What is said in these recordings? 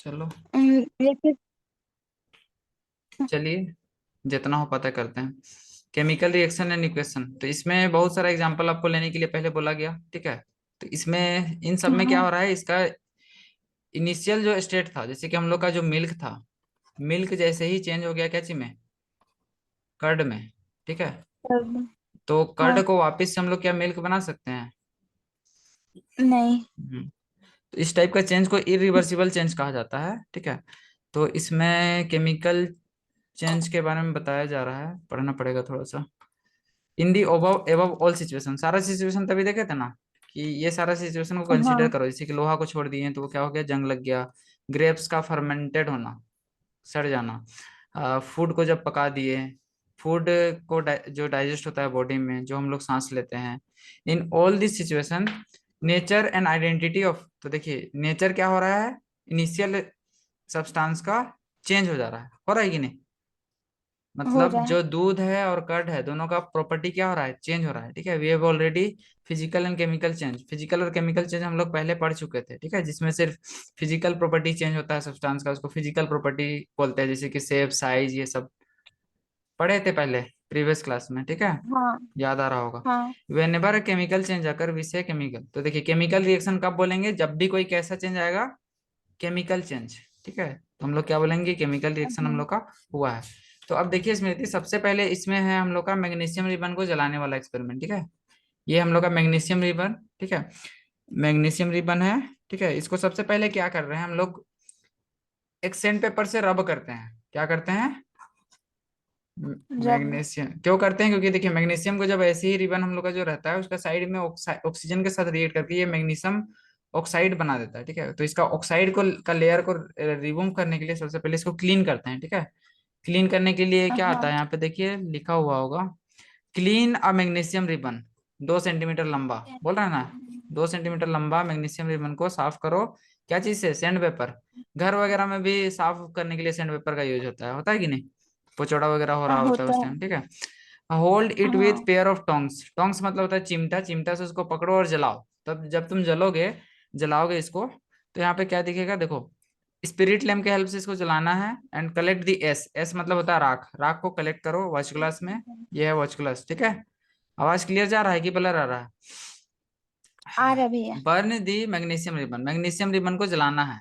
चलो जैसे। चलिए, जितना हो पता करते हैं। केमिकल रिएक्शन एंड इक्वेशन, तो इसमें बहुत सारा एग्जांपल आपको लेने के लिए पहले बोला गया, ठीक है। तो इसमें इन सब में क्या हाँ। हो रहा है, इसका इनिशियल जो स्टेट था, जैसे कि हम लोग का जो मिल्क था, मिल्क जैसे ही चेंज हो गया क्या चीज में, कर्ड में, ठीक है। तब। तो कर्ड हाँ। को वापस से हम लोग क्या मिल्क बना सकते हैं? नहीं। तो इस टाइप का चेंज को इरिवर्सिबल चेंज कहा जाता है, ठीक है। तो इसमें केमिकल चेंज के बारे में बताया जा रहा है, पढ़ना पड़ेगा थोड़ा सा। In the above above all situation, सारा सिचुएशन तभी देखे थे ना, कि ये सारा सिचुएशन को कंसीडर हाँ। करो। जैसे कि लोहा को छोड़ दिए तो वो क्या हो गया, जंग लग गया। ग्रेप्स का फर्मेंटेड होना, सड़ जाना। फूड को जब पका दिए, फूड को जो डाइजेस्ट होता है बॉडी में, जो हम लोग सांस लेते हैं, in all this situation nature and identity of, तो देखिए नेचर क्या हो रहा है, इनिशियल सब्सटेंस का चेंज हो जा रहा है, हो रहा है कि नहीं। हो मतलब रहा है। जो दूध है और कर्ड है, दोनों का प्रॉपर्टी क्या हो रहा है, चेंज हो रहा है, ठीक है। We have already physical and chemical change, physical और केमिकल चेंज हम लोग पहले पढ़ चुके थे, ठीक है। जिसमें सिर्फ फिजिकल प्रॉपर्टी चेंज होता है सब्सटेंस का, उसको फिजिकल प्रॉपर्टी बोलते हैं, जैसे कि शेप, साइज, ये सब पढ़े थे पहले प्रीवियस क्लास में, ठीक है। हाँ। याद आ रहा होगा। हाँ। वेन एवर केमिकल चेंज अकर विषय केमिकल, तो देखिए केमिकल रिएक्शन कब बोलेंगे, जब भी कोई कैसा चेंज आएगा, केमिकल चेंज, ठीक है। तो हम लोग क्या बोलेंगे, केमिकल रिएक्शन हम हाँ। लोग का हुआ है। तो अब देखिए स्मृति, सबसे पहले इसमें है हम लोग का मैग्नीशियम रिबन को जलाने वाला एक्सपेरिमेंट, ठीक है। ये हम लोग का मैग्नीशियम रिबन, ठीक है। मैग्नीशियम रिबन है, ठीक है। इसको सबसे पहले क्या कर रहे हैं हम लोग, एक सैंड पेपर से रब करते हैं, क्या करते हैं, जब। मैग्नीशियम क्यों करते हैं, क्योंकि देखिए मैग्नीशियम को जब ऐसे ही रिबन हम लोग का जो रहता है, उसका साइड में ऑक्सीजन के साथ रिएक्ट करके ये मैग्नीशियम ऑक्साइड बना देता है, ठीक है। तो इसका ऑक्साइड को का लेयर को रिमूव करने के लिए सबसे पहले इसको क्लीन करते हैं, ठीक है। क्लीन करने के लिए क्या आता हाँ। है, यहाँ पे देखिए लिखा हुआ होगा, क्लीन अ मैग्नीशियम रिबन, 2 सेंटीमीटर लंबा, बोल रहा है ना, 2 सेंटीमीटर लंबा मैग्नीशियम रिबन को साफ करो, क्या चीज से, सैंड पेपर। घर वगैरह में भी साफ करने के लिए सैंड पेपर का यूज होता है कि नहीं, पोचौड़ा वगैरह हो रहा होता है होता उस है। टाइम, ठीक है। होल्ड इट विथ हाँ। पेयर ऑफ टोंग्स, टोंग्स मतलब होता है चिमटा, चिमटा से उसको पकड़ो और जलाओ। तब जब तुम जलोगे, जलाओगे इसको, तो यहाँ पे क्या दिखेगा, देखो स्पिरिट लैम्प के हेल्प से इसको जलाना है। And collect the S, S मतलब होता है राख, राख को कलेक्ट करो वॉच ग्लास में, ये है वॉच ग्लास, ठीक है। आवाज क्लियर जा रहा है कि ब्लर आ रहा आ रहा है। भैया। बर्न दी मैग्नीशियम रिबन, मैग्नीशियम रिबन को जलाना है।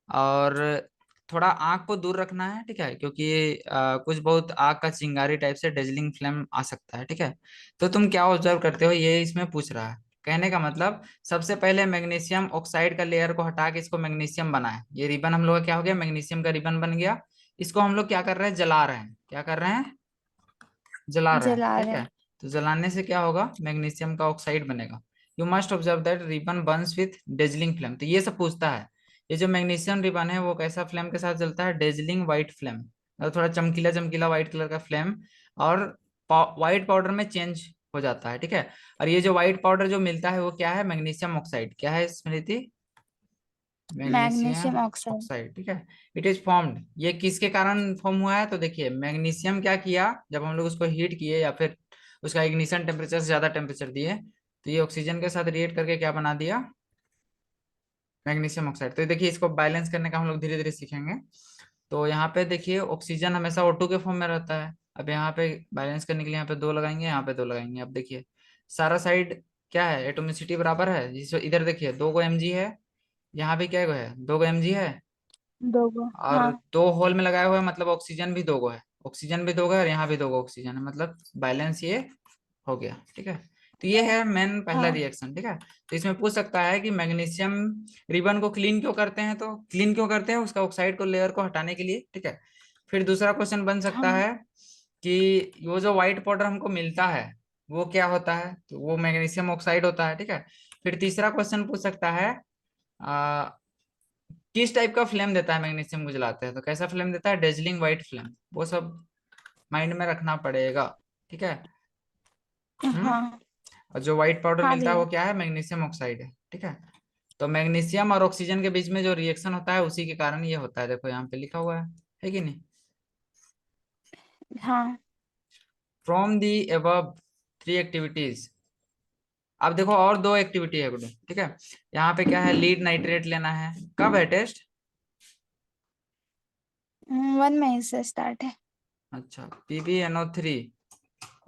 और थोड़ा आग को दूर रखना है, ठीक है, क्योंकि कुछ बहुत आग का चिंगारी टाइप से डेजलिंग फ्लेम आ सकता है, ठीक है। तो तुम क्या ऑब्जर्व करते हो, ये इसमें पूछ रहा है। कहने का मतलब, सबसे पहले मैग्नीशियम ऑक्साइड का लेयर को हटा के इसको मैग्नीशियम बनाए, ये रिबन हम लोग का क्या हो गया, मैग्नीशियम का रिबन बन गया। इसको हम लोग क्या कर रहे हैं, जला रहे हैं, क्या कर रहे हैं, जला रहे हैं, जला ठीक रहे है। हैं। तो जलाने से क्या होगा, मैग्नीशियम का ऑक्साइड बनेगा। You must observe that ribbon Burns with dazzling flame, तो ये सब पूछता है। ये जो मैग्नीशियम रिबन है वो कैसा फ्लेम के साथ जलता है, डेजलिंग व्हाइट फ्लेम, मतलब थोड़ा चमकीला चमकीला व्हाइट कलर का फ्लेम। और व्हाइट पाउडर में चेंज हो जाता है, ठीक है। और ये जो व्हाइट पाउडर जो मिलता है वो क्या है, मैग्नीशियम ऑक्साइड, क्या है स्मृति, मैग्नीशियम मैग्नीशियम ऑक्साइड। ऑक्साइड, ठीक है। इट इज फॉर्म्ड, ये किसके कारण फॉर्म हुआ है, तो देखिए मैग्नीशियम क्या किया, जब हम लोग उसको हीट किए या फिर उसका इग्निशन टेम्परेचर से ज्यादा टेम्परेचर दिए, तो ये ऑक्सीजन के साथ रिएक्ट करके क्या बना दिया, मैग्नीशियम ऑक्साइड। तो देखिए इसको बैलेंस करने का हम लोग धीरे धीरे सीखेंगे। तो यहाँ पे देखिए ऑक्सीजन हमेशा O2 के फॉर्म में रहता है। अब यहाँ पे बैलेंस करने के लिए यहाँ पे 2 लगाएंगे, यहाँ पे 2 लगाएंगे। अब देखिए सारा साइड क्या है, एटोमिसिटी बराबर है, जिस इधर देखिए 2 Mg है, यहाँ भी क्या है, 2 Mg है। दो गो। और हाँ। 2 होल में लगाया हुआ है, मतलब ऑक्सीजन भी 2 है, ऑक्सीजन भी 2 है, और यहाँ भी 2 ऑक्सीजन है, मतलब बैलेंस ये हो गया, ठीक है। तो ये है मेन पहला हाँ। रिएक्शन, ठीक है। तो इसमें पूछ सकता है कि मैग्नीशियम रिबन को क्लीन क्यों करते हैं, तो क्लीन क्यों करते हैं, उसका ऑक्साइड को लेयर को हटाने के लिए, ठीक है। फिर दूसरा क्वेश्चन बन सकता हाँ। है कि वो जो व्हाइट पाउडर हमको मिलता है वो क्या होता है, तो वो मैग्नीशियम ऑक्साइड होता है, ठीक है। फिर तीसरा क्वेश्चन पूछ सकता है आ, किस टाइप का फ्लेम देता है मैग्नीशियम को जलाते हैं, तो कैसा फ्लेम देता है, डेजलिंग व्हाइट फ्लेम, वो सब माइंड में रखना पड़ेगा, ठीक है। हम्म। हाँ। और जो व्हाइट पाउडर हाँ मिलता है वो भैया। क्या है, मैग्नीशियम ऑक्साइड है, ठीक है। तो मैग्नीशियम और ऑक्सीजन के बीच में जो रिएक्शन होता है उसी के कारण ये होता है, देखो यहाँ पे लिखा हुआ है कि नहीं। हाँ। फ्रॉम दी above 3 एक्टिविटीज, अब देखो और 2 एक्टिविटी है गुड, ठीक है। यहाँ पे क्या है, लीड नाइट्रेट लेना है, कब है टेस्ट, वन में से स्टार्ट है। अच्छा, PbNO3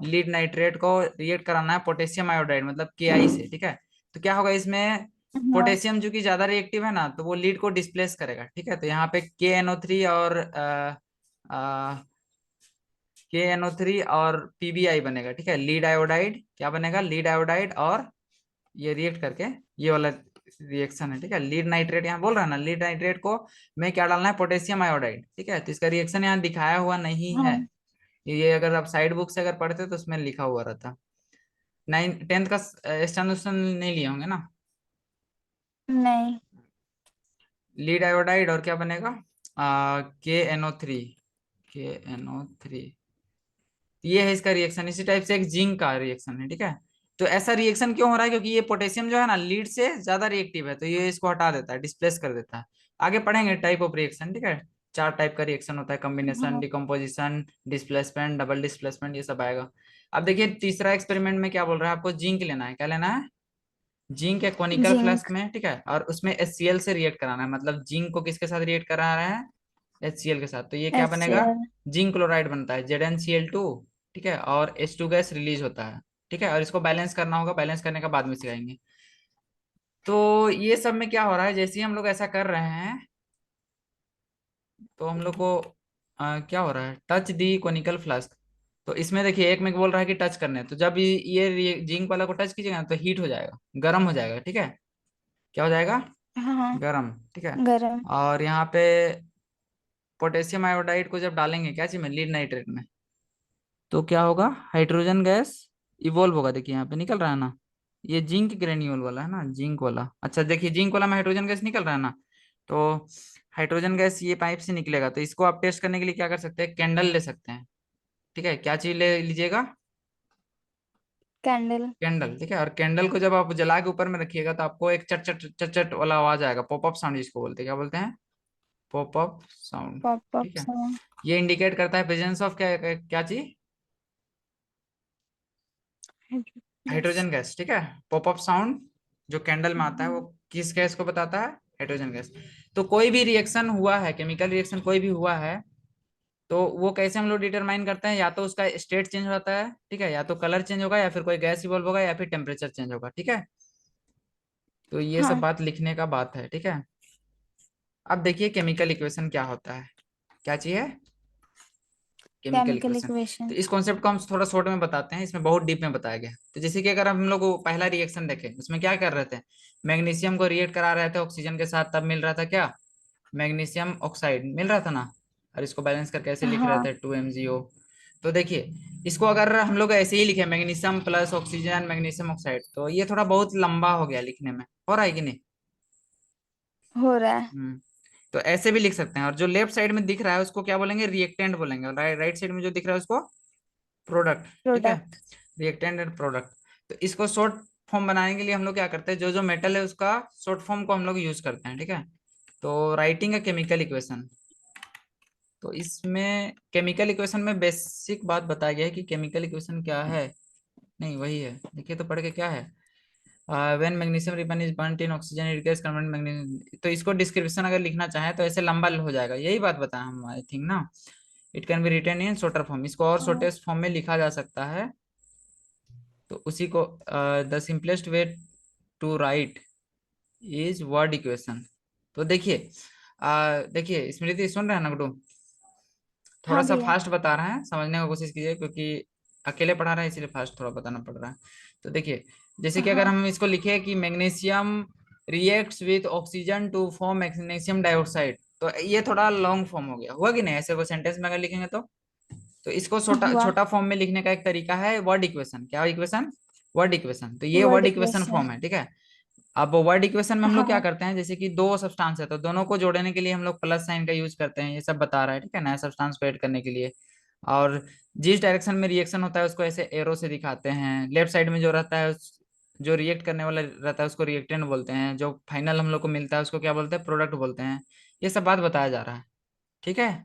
लीड नाइट्रेट को रिएक्ट कराना है पोटेशियम आयोडाइड मतलब KI से, ठीक है। तो क्या होगा इसमें, हाँ। पोटेशियम जो कि ज्यादा रिएक्टिव है ना, तो वो लीड को डिस्प्लेस करेगा, ठीक है। तो यहाँ पे KNO3 और PBI बनेगा, ठीक है। लीड आयोडाइड क्या बनेगा, लीड आयोडाइड, और ये रिएक्ट करके ये वाला रिएक्शन है, ठीक है। लीड नाइट्रेट यहाँ बोल रहा है ना, लीड नाइट्रेट को में क्या डालना है, पोटेशियम आयोडाइड, ठीक है। तो इसका रिएक्शन यहाँ दिखाया हुआ नहीं है, हाँ। ये अगर आप साइड बुक से अगर पढ़ते तो उसमें लिखा हुआ रहता। 9th का स्टैंडर्ड नहीं लिए होंगे ना। नहीं। लीड आयोडाइड और क्या बनेगा, KNO3, KNO3, ये है इसका रिएक्शन। इसी टाइप से एक जिंक का रिएक्शन है, ठीक है। तो ऐसा रिएक्शन क्यों हो रहा है, क्योंकि ये पोटेशियम जो है ना लीड से ज्यादा रिएक्टिव है, तो ये इसको हटा देता है, डिस्प्लेस कर देता है। आगे पढ़ेंगे टाइप ऑफ रिएक्शन, ठीक है। 4 टाइप का रिएक्शन होता है, कॉम्बिनेशन, हाँ। डिकम्पोजिशन, डिस्प्लेसमेंट, डबल डिस्प्लेसमेंट, ये सब आएगा। अब देखिए तीसरा एक्सपेरिमेंट में क्या बोल रहा है, आपको जिंक लेना है। क्या लेना है, जिंक एक कोनिकल फ्लास्क जिंक। में, ठीक है, और उसमें HCl से रिएक्ट कराना है। मतलब जिंक को किसके साथ रिएक्ट करा रहा है, HCl के साथ। तो ये क्या बनेगा, HCl। जिंक क्लोराइड बनता है, ZnCl2, ठीक है, और H2 गैस रिलीज होता है, ठीक है। और इसको बैलेंस करना होगा, बैलेंस करने का बाद में सिखाएंगे। तो ये सब में क्या हो रहा है, जैसे ही हम लोग ऐसा कर रहे हैं तो हम लोग को क्या हो रहा है, टच दी कोनिकल फ्लास्क। तो इसमें देखिए एक में बोल रहा है कि टच करने, तो जब ये जिंक वाला को टच कीजिएगा ना, तो हीट हो जाएगा, गर्म हो जाएगा, ठीक है। क्या हो जाएगा, हाँ। गरम, ठीक है। गरम। और यहाँ पे पोटेशियम आयोडाइड को जब डालेंगे क्या चीज में, लीड नाइट्रेट में, तो क्या होगा, हाइड्रोजन गैस इवोल्व होगा। देखिए यहाँ पे निकल रहा है ना, ये जिंक ग्रेन्यूल वाला है ना, जिंक वाला। अच्छा देखिए जिंक वाला में हाइड्रोजन गैस निकल रहा है ना, तो हाइड्रोजन गैस ये पाइप से निकलेगा। तो इसको आप टेस्ट करने के लिए क्या कर सकते हैं, कैंडल ले सकते हैं, ठीक है। क्या चीज ले लीजिएगा, कैंडल। कैंडल, ठीक है। और कैंडल को जब आप जला के ऊपर में रखिएगा तो आपको एक चट चट चट चट वाला आवाज आएगा, पॉपअप साउंड जिसको बोलते हैं, क्या बोलते हैं, पॉपअप साउंड, पॉप अप ठीक है। साउंड। ये इंडिकेट करता है प्रेजेंस ऑफ क्या क्या चीज, यस। हाइड्रोजन गैस, ठीक है। पॉपअप साउंड जो कैंडल में आता है वो किस गैस को बताता है, हाइड्रोजन गैस। तो कोई भी रिएक्शन हुआ है, केमिकल रिएक्शन कोई भी हुआ है, तो वो कैसे हम लोग डिटरमाइन करते हैं, या तो उसका स्टेट चेंज होता है, ठीक है, या तो कलर चेंज होगा, या फिर कोई गैस इवॉल्व होगा, या फिर टेम्परेचर चेंज होगा, ठीक है। तो ये सब हाँ। बात लिखने का बात है, ठीक है। अब देखिए केमिकल इक्वेशन क्या होता है, क्या चाहिए, केमिकल केमिकल इक्वेशन। तो इक्वेशन। इस कॉन्सेप्ट को हम थोड़ा शॉर्ट में बताते हैं, इसमें बहुत डीप में बताया गया है। तो जैसे कि अगर हम लोग को पहला रिएक्शन देखें, उसमें क्या कर रहे थे, मैग्नीशियम को रिएक्ट करा रहे थे ऑक्सीजन के साथ, तब मिल रहा था क्या, मैग्नीशियम ऑक्साइड मिल रहा था ना। और इसको बैलेंस करके ऐसे लिख रहे हाँ। थे 2MgO। तो देखिए इसको अगर हम लोग ऐसे ही लिखे, magnesium plus oxygen magnesium oxide, तो ये थोड़ा बहुत लंबा हो गया लिखने में, हो रहा है कि नहीं। हो रहा है। तो ऐसे भी लिख सकते हैं। और जो लेफ्ट साइड में दिख रहा है उसको क्या बोलेंगे, रिएक्टेंट बोलेंगे, और राइट साइड में जो दिख रहा है उसको प्रोडक्ट, ठीक है। प्रोडक्ट। Reactant and product. तो इसको शॉर्ट फॉर्म बनाने के लिए हम लोग क्या करते हैं, जो जो मेटल है उसका शॉर्ट फॉर्म को हम लोग यूज करते हैं, ठीक है। तो राइटिंग अ केमिकल इक्वेशन, तो इसमें केमिकल इक्वेशन में बेसिक बात बताया गया है कि केमिकल इक्वेशन क्या है। नहीं वही है, देखिए तो पढ़ के क्या है, when magnesium ribbon is burnt in oxygen it gets converted magnesium. तो इसको डिस्क्रिप्शन अगर लिखना चाहे तो ऐसे लंबा हो जाएगा, यही बात बताया हम आई थिंक ना। It can be written in shorter form, इसको और हाँ। शॉर्टेस्ट फॉर्म में लिखा जा सकता है। तो उसी को the simplest way to write is word equation. तो देखिए देखिए स्मृति सुन रहे हैं ना गुड्डू, थोड़ा हाँ सा भैया। फास्ट बता रहे हैं, समझने की कोशिश कीजिए, क्योंकि अकेले पढ़ा रहे हैं इसलिए फास्ट थोड़ा बताना पड़ रहा है। तो देखिए जैसे कि अगर हाँ। हम इसको लिखे कि magnesium reacts with oxygen to form magnesium dioxide, तो ये थोड़ा लॉन्ग फॉर्म हो गया, हुआ कि नहीं, ऐसे को सेंटेंस में अगर लिखेंगे तो इसको छोटा हुआ। छोटा फॉर्म में लिखने का एक तरीका है वर्ड इक्वेशन। क्या इक्वेशन, वर्ड इक्वेशन। तो ये word word equation equation. Form है, ठीक है। अब वर्ड इक्वेशन में हम लोग क्या हाँ। करते हैं, जैसे कि दो सब्सटेंस है तो दोनों को जोड़ने के लिए हम लोग प्लस साइन का यूज करते हैं, ये सब बता रहा है, ठीक है, नया सब्सटेंस को ऐड करने के लिए। और जिस डायरेक्शन में रिएक्शन होता है उसको ऐसे एरो से दिखाते हैं। लेफ्ट साइड में जो रहता है जो रिएक्ट करने वाला रहता है उसको रिएक्टेंट बोलते हैं, जो फाइनल हम लोग को मिलता है उसको क्या बोलते हैं, प्रोडक्ट बोलते हैं। ये सब बात बताया जा रहा है, ठीक है।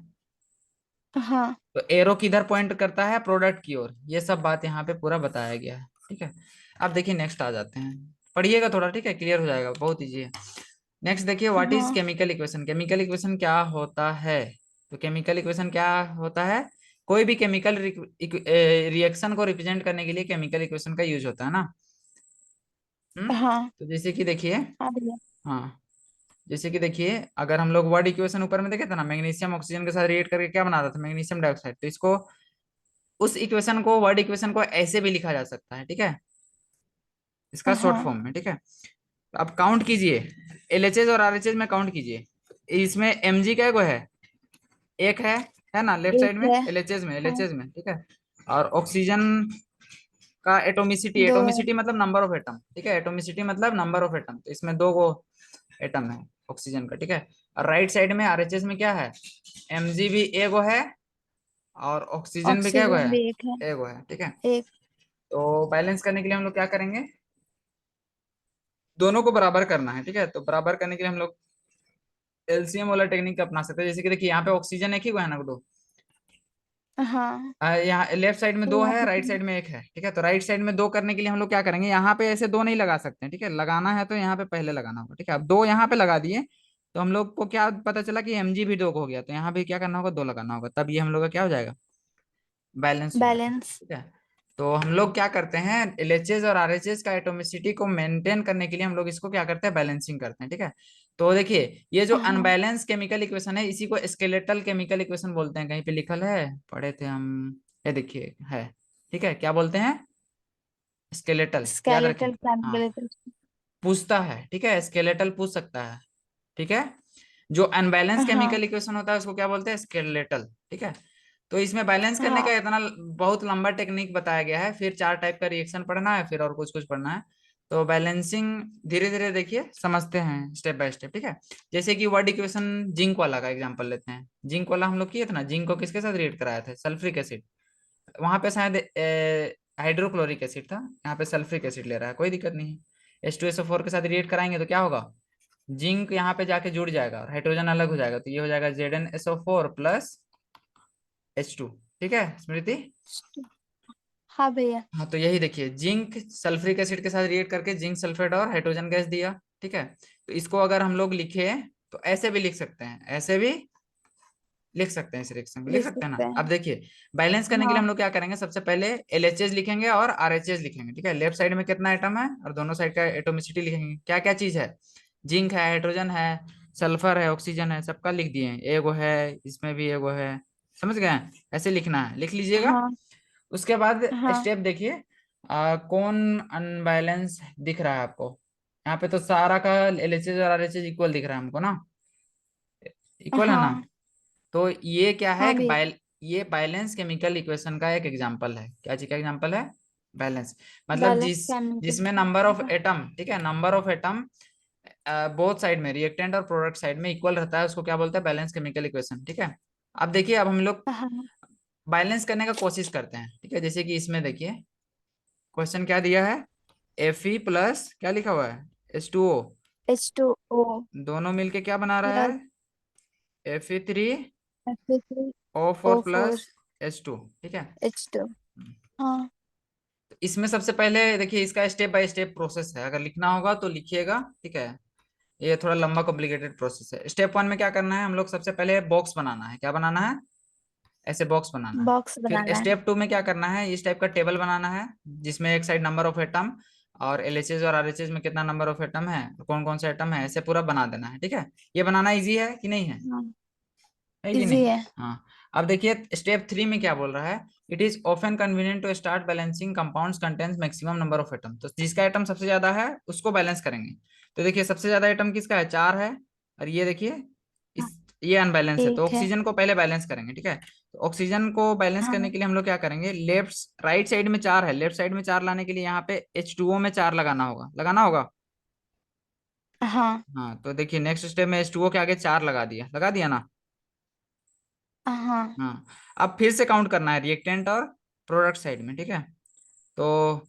हाँ। तो एरो किधर पॉइंट करता है, प्रोडक्ट की ओर, ये सब बात यहाँ पे पूरा बताया गया है, ठीक है। अब देखिए नेक्स्ट आ जाते हैं, पढ़िएगा थोड़ा, ठीक है, क्लियर हो जाएगा, बहुत इजी है। नेक्स्ट देखिए व्हाट इज हाँ। केमिकल इक्वेशन, केमिकल इक्वेशन क्या होता है। तो केमिकल इक्वेशन क्या होता है, कोई भी केमिकल रिएक्शन को रिप्रेजेंट करने के लिए केमिकल इक्वेशन का यूज होता है ना। हाँ तो जैसे कि देखिए, हाँ भैया। हाँ, जैसे कि देखिए अगर हम लोग वर्ड इक्वेशन ऊपर में देखे थे ना, मैग्नीशियम ऑक्सीजन के साथ रिएक्ट करके क्या बना रहा था, मैग्नीशियम डाइऑक्साइड। तो इसको, उस इक्वेशन को, वर्ड इक्वेशन को ऐसे भी लिखा जा सकता है, ठीक है, इसका शॉर्ट हाँ फॉर्म में, ठीक है। अब काउंट कीजिए, एलएचएस और आरएचएस में काउंट कीजिए। इसमें एमजी क्या है, एक है ना, लेफ्ट एक साइड में, है। एलएचएस में, हाँ एलएचएस में, ठीक है। और ऑक्सीजन का एटोमिसिटी, दो है। एटोमिसिटी मतलब नंबर ऑफ एटम, ठीक है, एटोमिसिटी मतलब नंबर ऑफ एटम, तो इसमें दो गो एटम है ऑक्सीजन का, ठीक है। और राइट साइड में आरएचएस में क्या है, एमजी भी एगो है, और ऑक्सीजन भी क्या है, ऑक्सीजन भी एक है। एगो है, ठीक है। एक। तो बैलेंस करने के लिए हम लोग क्या करेंगे, दोनों को बराबर करना है, ठीक है। तो बराबर करने के लिए हम लोग एलसीएम वाला टेक्निक अपना सकते हैं। जैसे कि देखिए यहाँ पे ऑक्सीजन एक ही को है ना, दो, हाँ यहाँ लेफ्ट साइड में तो दो यहाँ है, पे राइट साइड में एक है, ठीक है। तो राइट साइड में दो करने के लिए हम लोग क्या करेंगे, यहाँ पे ऐसे दो नहीं लगा सकते हैं, ठीक है, लगाना है तो यहाँ पे पहले लगाना होगा, ठीक है। अब दो यहाँ पे लगा दिए, तो हम लोग को क्या पता चला कि एमजी भी दो को हो गया, तो यहाँ भी क्या करना होगा, दो लगाना होगा, तब ये हम लोग का क्या हो जाएगा, बैलेंस हो जाएगा, बैलेंस। ठीक है। तो हम लोग क्या करते हैं, एलएचएस और आरएचएस का एटोमिसिटी को मेंटेन करने के लिए हम लोग इसको क्या करते हैं, बैलेंसिंग करते हैं, ठीक है। तो देखिए ये जो हाँ अनबैलेंस केमिकल इक्वेशन है, इसी को स्केलेटल केमिकल इक्वेशन बोलते हैं, कहीं पे लिखल है, पढ़े थे हम, ये देखिए है, ठीक है, क्या बोलते हैं, स्केलेटल, याद रखें। स्केलेटल हाँ, कैलकुलेटर। पूछता है, ठीक है, स्केलेटल पूछ सकता है, ठीक है। जो अनबैलेंस हाँ केमिकल इक्वेशन होता है उसको क्या बोलते हैं, स्केलेटल, ठीक है। तो इसमें बैलेंस करने का हाँ इतना बहुत लंबा टेक्निक बताया गया है, फिर चार टाइप का रिएक्शन पढ़ना है, फिर और कुछ कुछ पढ़ना है। तो बैलेंसिंग धीरे धीरे देखिए समझते हैं, स्टेप बाय स्टेप, ठीक है। जैसे कि वर्ड इक्वेशन जिंक वाला का एग्जांपल लेते हैं। जिंक वाला हम लोग किए थे ना, जिंक को किसके साथ रिएक्ट कराया था, सल्फ्रिक एसिड। वहां पे शायद हाइड्रोक्लोरिक एसिड था, यहाँ पे सल्फ्रिक एसिड ले रहा है, कोई दिक्कत नहीं है। H2SO4 के साथ रिएक्ट कराएंगे तो क्या होगा, जिंक यहाँ पे जाके जुड़ जाएगा और हाइड्रोजन अलग हो जाएगा, तो ये हो जाएगा ZnSO4 प्लस H2, ठीक है स्मृति। हाँ भैया। हाँ, तो यही देखिए, जिंक सल्फ्रिक एसिड के साथ रिएक्ट करके जिंक सल्फेट और हाइड्रोजन गैस दिया, ठीक है। तो इसको अगर हम लोग लिखे तो ऐसे भी लिख सकते हैं, ऐसे भी लिख सकते हैं, इस रिएक्शन को लिख लिख सकते हैं सकते ना। अब हैं। देखिए बैलेंस करने के लिए हम हाँ लोग क्या करेंगे, सबसे पहले एलएचएस लिखेंगे और आरएचएस लिखेंगे, ठीक है। लेफ्ट साइड में कितना एटम है और दोनों साइड का एटोमिसिटी लिखेंगे, क्या क्या चीज है, जिंक है, हाइड्रोजन है, सल्फर है, ऑक्सीजन है, सबका लिख दिए हैं, एगो है, इसमें भी एगो है, समझ गए हैं? ऐसे लिखना है, लिख लीजिएगा। हाँ उसके बाद हाँ स्टेप देखिए, कौन अनबैलेंस दिख रहा है आपको, यहाँ पे तो सारा का एलएचएस और आरएचएस इक्वल दिख रहा है हमको ना, इक्वल है ना। हाँ तो ये क्या है, हाँ भैया। ये बैलेंस केमिकल इक्वेशन का एक एग्जांपल है, क्या चीज का एग्जांपल है, बैलेंस, मतलब बैलेंस केमिकल। जिसमें नंबर ऑफ हाँ एटम, ठीक है, number of atom both side में, रिएक्टेंट और प्रोडक्ट साइड में इक्वल रहता है, उसको क्या बोलते हैं, बैलेंस केमिकल इक्वेशन, ठीक है। अब देखिए, अब हम लोग हाँ बैलेंस करने का कोशिश करते हैं, ठीक है। जैसे कि इसमें देखिए क्वेश्चन क्या दिया है, Fe प्लस क्या लिखा हुआ है, H2O, H2O दोनों मिलके क्या बना रहा प्लस है, Fe3O4 Fe3O4 प्लस H2, ठीक है। H2। हाँ तो इसमें सबसे पहले देखिए, इसका स्टेप बाय स्टेप प्रोसेस है, अगर लिखना होगा तो लिखिएगा, ठीक है। ये थोड़ा लंबा कॉम्प्लिकेटेड प्रोसेस है। स्टेप वन में क्या करना है, हम लोग सबसे पहले बॉक्स बनाना है, क्या बनाना है, ऐसे बॉक्स बनाना है। बॉक्स फिर बनाना है। स्टेप टू में क्या करना है, इस टाइप का टेबल बनाना है, जिसमें एक साइड नंबर ऑफ एटम और एलएचएस और आरएचएस में कितना नंबर ऑफ एटम है, कौन कौन सा एटम है, ऐसे पूरा बना देना है, ठीक है। ये बनाना इजी है कि नहीं है, हाँ है कि इजी नहीं। है। हाँ, अब देखिए स्टेप थ्री में क्या बोल रहा है, it is often convenient to start balancing compounds contains maximum number of atom, तो जिसका एटम सबसे ज्यादा है उसको बैलेंस करेंगे। तो देखिए सबसे ज्यादा एटम किसका है, चार है, और ये देखिए हाँ, इस, ये अनबैलेंस है, तो एक है। ऑक्सीजन को पहले बैलेंस करेंगे, ठीक है। तो ऑक्सीजन को बैलेंस करने हाँ के लिए हम लोग क्या करेंगे, लेफ्ट राइट साइड में चार है, लेफ्ट साइड में चार लाने के लिए यहाँ पे H2O में चार लगाना होगा, लगाना होगा। हाँ हाँ, तो देखिए नेक्स्ट स्टेप में H2O के आगे चार लगा दिया ना। हाँ हाँ, अब फिर से काउंट करना है रिएक्टेंट और प्रोडक्ट साइड में, ठीक है। तो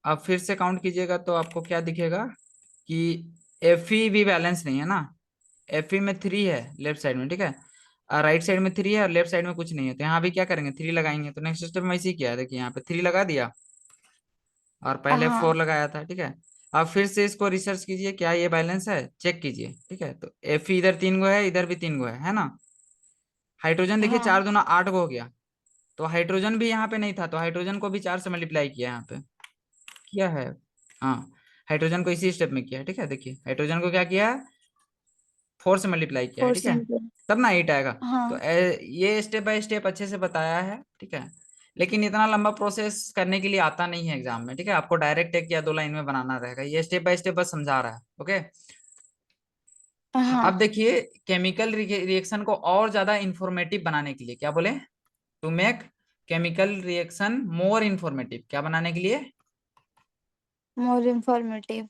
अब फिर से काउंट कीजिएगा तो आपको क्या दिखेगा कि Fe भी बैलेंस नहीं है ना, Fe में थ्री है लेफ्ट साइड में, ठीक है, और राइट साइड में थ्री है और लेफ्ट साइड में कुछ नहीं है, तो यहाँ भी क्या करेंगे, थ्री लगाएंगे। तो नेक्स्ट स्टेप में इसी किया है, देखिए यहाँ पे थ्री लगा दिया और पहले फोर हाँ लगाया था, ठीक है। अब फिर से इसको रिसर्च कीजिए क्या ये बैलेंस है, चेक कीजिए। ठीक है, तो Fe इधर 3 गो है, इधर भी 3 गो है ना। हाइड्रोजन देखिए हाँ 4 दूना 8 गो हो गया। तो हाइड्रोजन भी यहाँ पे नहीं था, तो हाइड्रोजन को भी 4 से मल्टीप्लाई किया यहाँ पे, किया है। हाँ, हाइड्रोजन को इसी स्टेप में किया है। ठीक है, देखिए हाइड्रोजन को क्या किया है, 4 से मल्टीप्लाई किया है। फोर ठीक से है, निकल। तब ना 8 आएगा। तो हाँ ये स्टेप बाय स्टेप अच्छे से बताया है। ठीक है, लेकिन इतना लंबा प्रोसेस करने के लिए आता नहीं है एग्जाम में। ठीक है, आपको डायरेक्ट एक या दो लाइन में बनाना रहेगा, ये स्टेप बाय स्टेप बस समझा रहा है। ओके, हाँ। अब देखिए केमिकल रिएक्शन को और ज्यादा इंफॉर्मेटिव बनाने के लिए, क्या बोले, to make chemical reaction more informative, क्या बनाने के लिए, मोर इंफॉर्मेटिव।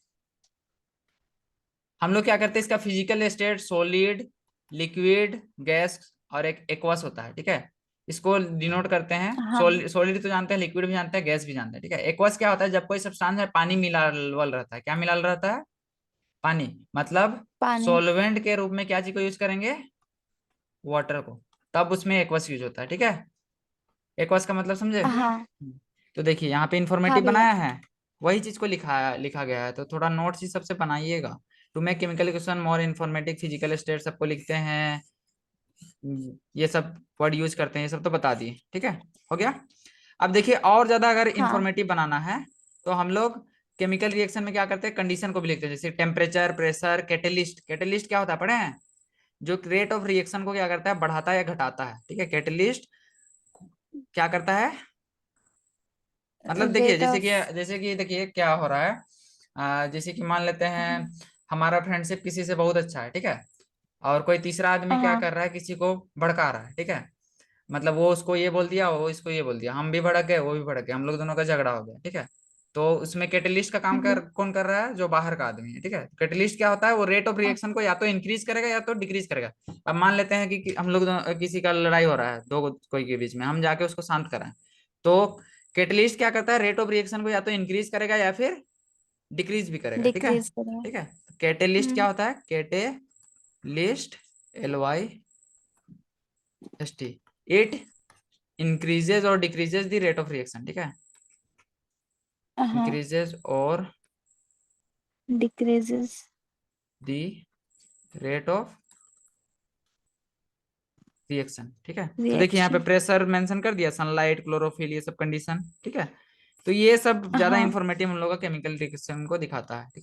हम लोग क्या करते हैं, इसका physical state solid, liquid, gas और एक एक्वस होता है। ठीक है, इसको डिनोट करते हैं। हाँ सॉलिड तो जानते हैं, लिक्विड भी जानते हैं, गैस भी जानते हैं। ठीक है, एक्वस क्या होता है, जब कोई सब्सटेंस है पानी मिलावल रहता है, क्या मिलावल रहता है, पानी, मतलब पानी। सॉल्वेंट के रूप में क्या चीज को यूज करेंगे, वाटर को, तब उसमें एक्वस यूज होता है। ठीक है, एक्वस का मतलब समझे। हाँ तो देखिए यहाँ पे हाँ इंफॉर्मेटिव भैया। बनाया है, वही चीज को लिखा लिखा गया है, तो थोड़ा नोट्स ही सबसे बनाइएगा। To make chemical question more informative, physical state सबको लिखते हैं, ये सब वर्ड यूज करते हैं, ये सब तो बता दिए। ठीक है, हो गया। अब देखिए और ज्यादा अगर हाँ इंफॉर्मेटिव बनाना है तो हम लोग केमिकल रिएक्शन में क्या करते हैं, कंडीशन को भी लिखते हैं, जैसे टेम्परेचर, प्रेशर, कैटेलिस्ट। कैटेलिस्ट क्या होता है, पढ़े हैं, जो रेट ऑफ रिएक्शन को क्या करता है, बढ़ाता है या घटाता है। ठीक है, कैटेलिस्ट क्या करता है, मतलब देखिए रेट ऑफ। जैसे कि देखिए क्या हो रहा है, जैसे कि मान लेते हैं हमारा फ्रेंडशिप किसी से बहुत अच्छा है। ठीक है, और कोई तीसरा आदमी क्या हाँ कर रहा है, किसी को भड़का रहा है। ठीक है, मतलब वो उसको ये बोल दिया, वो इसको ये बोल दिया, हम भी भड़क गए, वो भी भड़क गए, हम लोग दोनों का झगड़ा हो गया। ठीक है, तो उसमें कैटलिस्ट का काम कर कौन कर रहा है, जो बाहर का आदमी है। ठीक है, कैटलिस्ट क्या होता है, वो रेट ऑफ रिएक्शन को या तो इंक्रीज करेगा या तो डिक्रीज करेगा। अब मान लेते हैं कि हम लोग किसी का लड़ाई हो रहा है दो कोई के बीच में, हम जाके उसको शांत कराएं, तो कैटलिस्ट क्या करता है, रेट ऑफ रिएक्शन को या तो इंक्रीज करेगा या फिर डिक्रीज भी करेगा। ठीक है, डिक्रीज करें। ठीक है, कैटेलिस्ट क्या होता है, कैटेलिस्ट, LYST, इट इंक्रीजेज और decreases the rate of reaction. ठीक है, हाँ। इंक्रीजेज और decreases the rate of reaction. ठीक है, तो देखिए यहाँ पे रिएक्शन। प्रेशर मेंशन कर दिया, सनलाइट, क्लोरोफिल, ये सब कंडीशन। ठीक है, तो ये सब ज्यादा हाँ इंफॉर्मेटिव हम लोग का केमिकल रिएक्शन को दिखाता है। ठीक है।